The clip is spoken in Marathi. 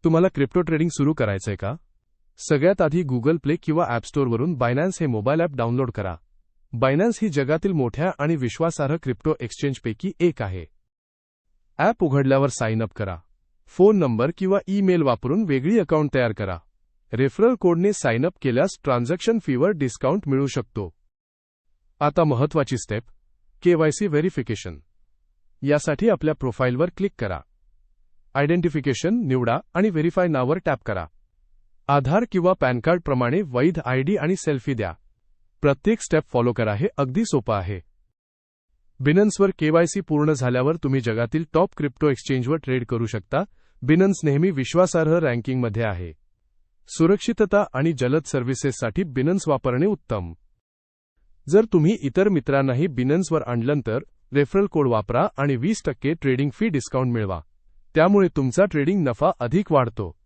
तुम्हाला क्रिप्टो ट्रेडिंग सुरू करायचंय का? सगळ्यात आधी गुगल प्ले किंवा ॲप स्टोअरवरून बायनान्स हे मोबाईल ॲप डाउनलोड करा. बायनान्स ही जगातील मोठ्या आणि विश्वासार्ह क्रिप्टो एक्सचेंजपैकी एक आहे. ॲप उघडल्यावर साइन अप करा. फोन नंबर किंवा ईमेल वापरून वेगळी अकाउंट तयार करा. रेफरल कोडने साइन अप केल्यास ट्रान्झॅक्शन फीवर डिस्काउंट मिळू शकतो. आता महत्त्वाची स्टेप, केवायसी व्हेरिफिकेशन. यासाठी आपल्या प्रोफाइलवर क्लिक करा. आयडेंटिफिकेशन निवडा आणि व्हेरीफाय नाववर टॅप करा. आधार किंवा पॅन कार्ड प्रमाणे वैध आयडी आणि सेल्फी द्या. प्रत्येक स्टेप फॉलो करा. हे अगदी सोपं आहे. बिनन्सवर केवायसी पूर्ण झाल्यावर तुम्ही जगातील टॉप क्रिप्टो एक्सचेंजवर ट्रेड करू शकता. बिनन्स नेहमी विश्वासार्ह रँकिंगमध्ये आहे. सुरक्षितता आणि जलद सर्व्हिसेससाठी बिनन्स वापरणे उत्तम. जर तुम्ही इतर मित्रांनाही बिनन्सवर आणलं तर रेफरल कोड वापरा आणि 20% ट्रेडिंग फी डिस्काउंट मिळवा. त्यामुळे तुमचा ट्रेडिंग नफा अधिक वाढतो.